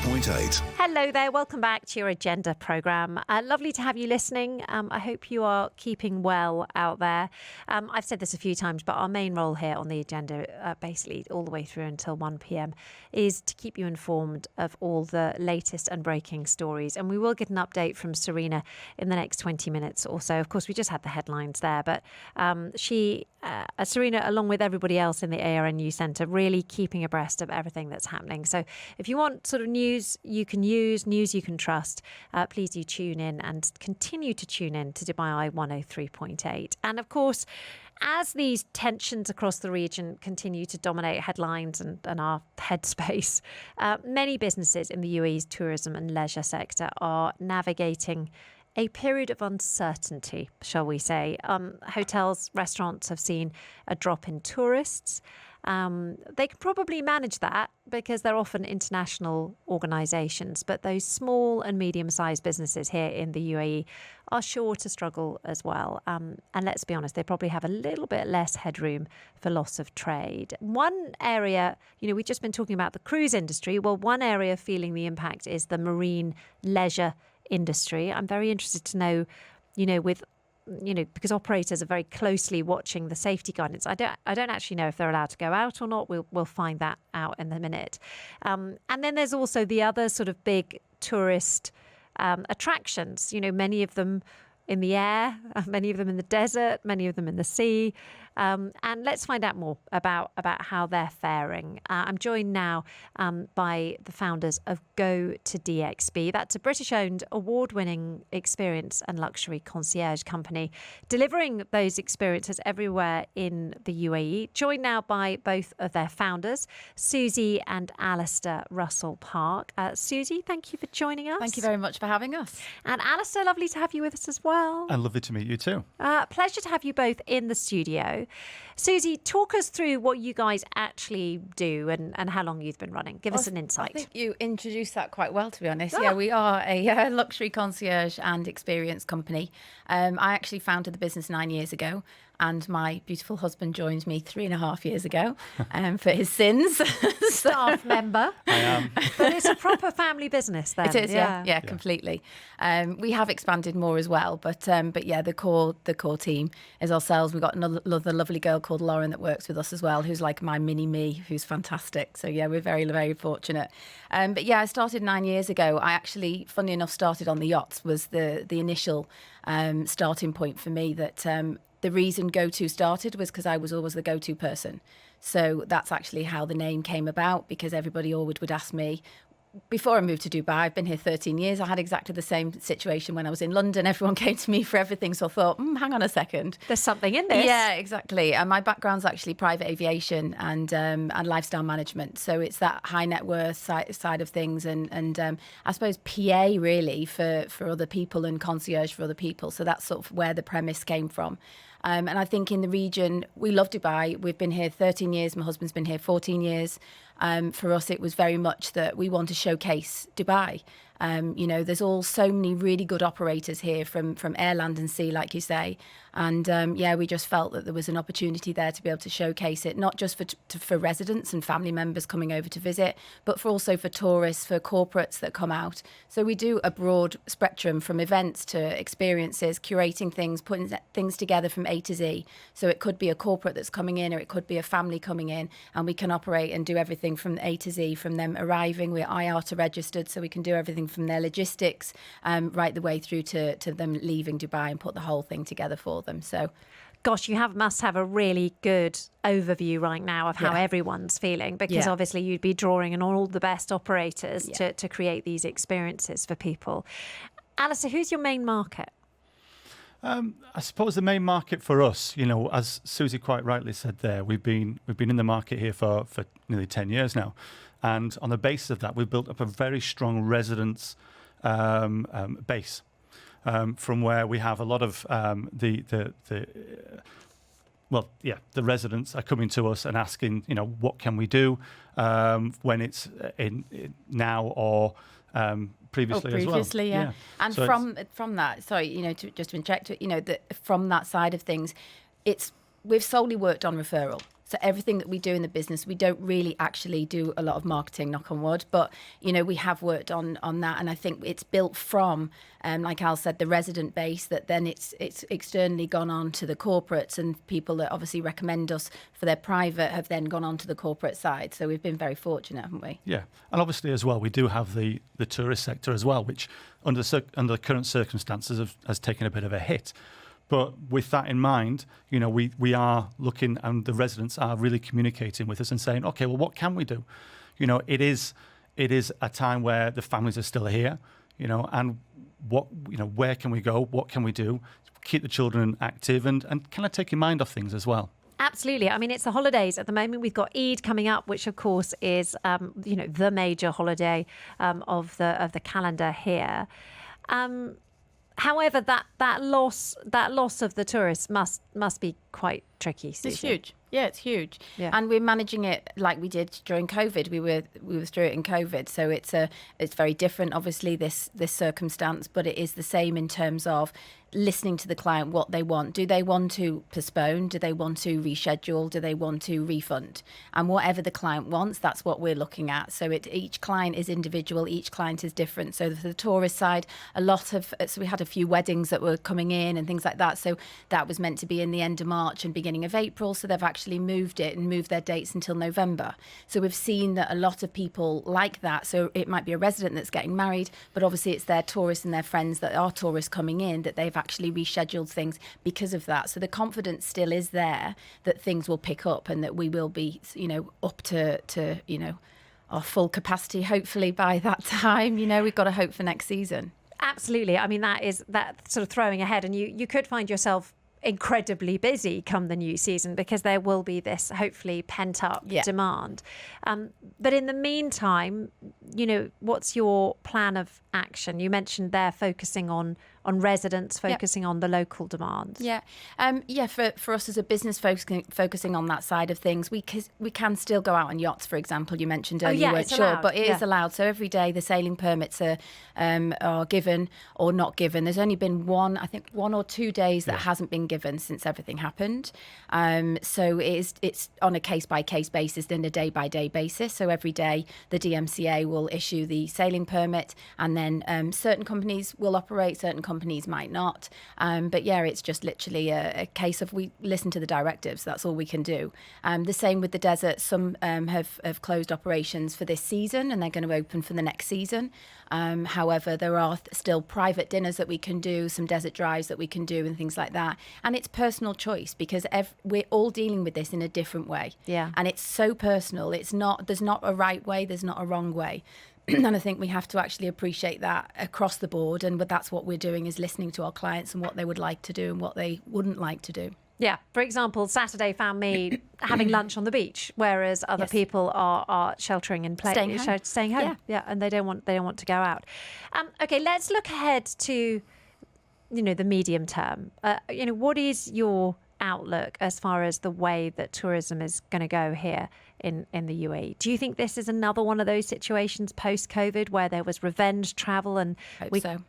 103.8. Hello there, welcome back to your Agenda programme. Lovely to have you listening. I hope you are keeping well out there. I've said this a few times, but our main role here on the Agenda, basically all the way through until 1 p.m, is to keep you informed of all the latest and breaking stories. And we will get an update from Serena in the next 20 minutes or so. Of course, we just had the headlines there, but Serena, along with everybody else in the ARN News Centre, really keeping abreast of everything that's happening. So if you want sort of news you can use, news you can trust, please do tune in and continue to tune in to Dubai Eye 103.8. And of course, as these tensions across the region continue to dominate headlines and our headspace, many businesses in the UAE's tourism and leisure sector are navigating a period of uncertainty, shall we say. Hotels, restaurants have seen a drop in tourists. They can probably manage that because they're often international organisations, but those small and medium-sized businesses here in the UAE are sure to struggle as well. And let's be honest, they probably have a little bit less headroom for loss of trade. One area, we've just been talking about the cruise industry. Well, one area feeling the impact is the marine leisure industry. I'm very interested to know, because operators are very closely watching the safety guidance. I don't actually know if they're allowed to go out or not. We'll find that out in a minute. And then there's also the other sort of big tourist attractions. Many of them in the air, many of them in the desert, many of them in the sea. And let's find out more about how they're faring. I'm joined now by the founders of GoToDXB. That's a British-owned, award-winning experience and luxury concierge company, delivering those experiences everywhere in the UAE. Joined now by both of their founders, Susie and Alistair Russell Park. Susie, thank you for joining us. Thank you very much for having us. And Alistair, lovely to have you with us as well. And lovely to meet you too. Pleasure to have you both in the studio. Susie, talk us through what you guys actually do and how long you've been running. Give us an insight. I think you introduced that quite well, to be honest. Yeah, we are a luxury concierge and experience company. I actually founded the business 9 years ago, and my beautiful husband joined me 3.5 years ago for his sins. Staff member. I am. But it's a proper family business then. It is, yeah, completely. We have expanded more as well, but yeah, the core team is ourselves. We've got another lovely girl called Lauren that works with us as well, who's like my mini me, who's fantastic. So yeah, we're very, very fortunate. But yeah, I started 9 years ago. I actually, funny enough, started on the yachts, was the initial starting point for me. That the reason Go-To started was because I was always the go-to person. So that's actually how the name came about, because everybody always would ask me, before I moved to Dubai, I've been here 13 years. I had exactly the same situation when I was in London. Everyone came to me for everything. So I thought, hang on a second. There's something in this. Yeah, exactly. And my background's actually private aviation and lifestyle management. So it's that high net worth side of things. And I suppose PA really for other people and concierge for other people. So that's sort of where the premise came from. And I think in the region, we love Dubai. We've been here 13 years. My husband's been here 14 years. For us, it was very much that we want to showcase Dubai. There's so many really good operators here from air, land and sea, like you say. And we just felt that there was an opportunity there to be able to showcase it, not just for residents and family members coming over to visit, but also for tourists, for corporates that come out. So we do a broad spectrum from events to experiences, curating things, putting things together from A to Z. So it could be a corporate that's coming in, or it could be a family coming in, and we can operate and do everything from A to Z, from them arriving. We're IATA registered, so we can do everything from their logistics right the way through to them leaving Dubai and put the whole thing together for them. So, gosh, you must have a really good overview right now of how everyone's feeling, because obviously you'd be drawing on all the best operators to create these experiences for people. Alistair, who's your main market? I suppose the main market for us, as Susie quite rightly said there, we've been in the market here for nearly 10 years now. And on the basis of that, we've built up a very strong residence base from where we have a lot of the residents are coming to us and asking, what can we do when it's in now or previously as well. Previously, yeah. And so from that, sorry, just to inject it, from that side of things, we've solely worked on referral. So everything that we do in the business, we don't really actually do a lot of marketing, knock on wood, but we have worked on that, and I think it's built from, like Al said, the resident base, that then it's externally gone on to the corporates, and people that obviously recommend us for their private have then gone on to the corporate side. So we've been very fortunate, haven't we? Yeah, and obviously as well, we do have the tourist sector as well, which under the current circumstances has taken a bit of a hit. But with that in mind, we are looking, and the residents are really communicating with us and saying, okay, well, what can we do? It is a time where the families are still here, and where can we go? What can we do? Keep the children active and kind of take your mind off things as well. Absolutely. I mean, it's the holidays at the moment. We've got Eid coming up, which of course is, the major holiday of the calendar here. However, that loss of the tourists must be quite tricky, Susie. It's huge. Yeah, it's huge. Yeah. And we're managing it like we did during COVID. We were through it in COVID. So it's very different, obviously, this circumstance, but it is the same in terms of listening to the client, what they want. Do they want to postpone? Do they want to reschedule? Do they want to refund? And whatever the client wants, that's what we're looking at. So each client is individual. Each client is different. So for the tourist side, so we had a few weddings that were coming in and things like that. So that was meant to be in the end of March and beginning of April. So they've actually moved it and moved their dates until November. So we've seen that a lot of people like that. So it might be a resident that's getting married, but obviously it's their tourists and their friends that are tourists coming in that they've actually rescheduled things because of that. So the confidence still is there that things will pick up and that we will be, up to our full capacity, hopefully by that time. We've got to hope for next season. Absolutely. I mean, that sort of throwing ahead, and you could find yourself incredibly busy come the new season because there will be this hopefully pent up demand. But in the meantime, what's your plan of action? You mentioned there focusing on residents, focusing on the local demand. For us as a business, focusing on that side of things, we can still go out on yachts, for example. You mentioned earlier you weren't sure, allowed. but it is allowed. So every day the sailing permits are given or not given. There's only been one or 2 days that hasn't been given since everything happened. So it's on a case-by-case basis and a day-by-day basis. So every day the DMCA will issue the sailing permit, and then certain companies will operate, certain companies might not. But it's just literally a case of we listen to the directives. That's all we can do. The same with the desert. Some have closed operations for this season and they're going to open for the next season. However, there are still private dinners that we can do, some desert drives that we can do and things like that. And it's personal choice because we're all dealing with this in a different way. Yeah. And it's so personal. There's not a right way, there's not a wrong way. And I think we have to actually appreciate that across the board. And that's what we're doing, is listening to our clients and what they would like to do and what they wouldn't like to do. Yeah. For example, Saturday found me having lunch on the beach, whereas other people are sheltering in place, staying home. Yeah, and they don't want to go out. Okay, let's look ahead to the medium term. What is your outlook as far as the way that tourism is going to go here in the UAE? Do you think this is another one of those situations post-COVID where there was revenge travel and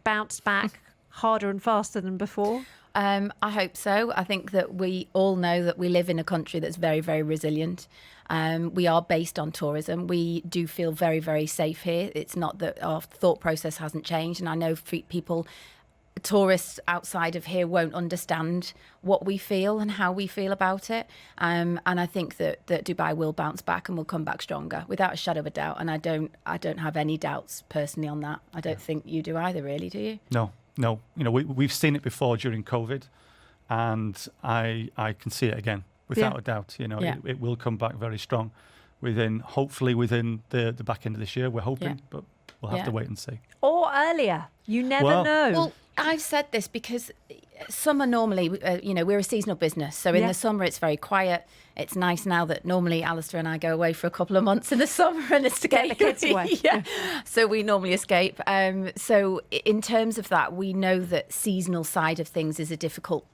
bounced back harder and faster than before? I hope so. I think that we all know that we live in a country that's very, very resilient. We are based on tourism. We do feel very, very safe here. It's not that our thought process hasn't changed. And I know tourists outside of here won't understand what we feel and how we feel about it. And I think that Dubai will bounce back and will come back stronger without a shadow of a doubt. And I don't have any doubts personally on that. I don't think you do either, really, do you? No. We've seen it before during COVID, and I can see it again without a doubt. It will come back very strong hopefully within the back end of this year. We're hoping, but we'll have to wait and see. Or earlier. You never know. Well, I've said this because summer normally, we're a seasonal business. So in the summer, it's very quiet. It's nice now that normally Alistair and I go away for a couple of months in the summer and escape. Get the kids away. So we normally escape. So in terms of that, we know that seasonal side of things is a difficult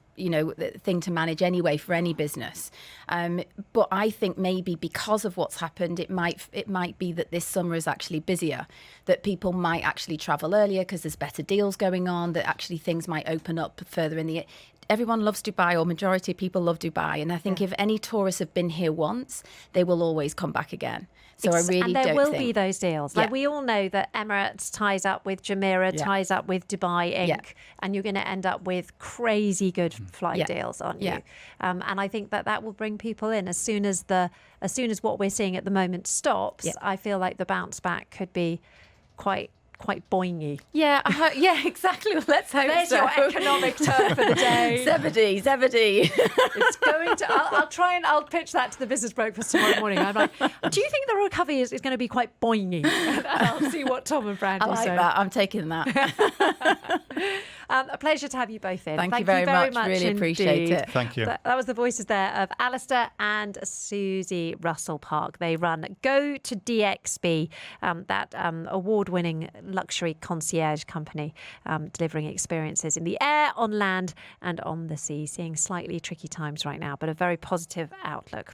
thing to manage anyway for any business. But I think maybe because of what's happened, it might be that this summer is actually busier, that people might actually travel earlier because there's better deals going on, that actually things might open up further in the everyone loves Dubai, or majority of people love Dubai. And I think if any tourists have been here once, they will always come back again. So I really and there don't will think... be those deals. Like we all know that Emirates ties up with Jumeirah, ties up with Dubai Inc., and you're going to end up with crazy good flight deals, aren't you? And I think that will bring people in as soon as what we're seeing at the moment stops. I feel like the bounce back could be quite boingy. Yeah, exactly. Well, let's hope There's so. your economic term for the day. Zebedee. It's going to. I'll pitch that to the business breakfast tomorrow morning. I'm like, do you think the recovery is going to be quite boingy? And I'll see what Tom and Brandy I like say. that. I'm taking that. A pleasure to have you both in. Thank you very much. Really appreciate indeed. it. Thank you. That was the voices there of Alistair and Susie Russell Park. They run GoToDXB, that award-winning luxury concierge company, delivering experiences in the air, on land and on the sea, seeing slightly tricky times right now, but a very positive outlook.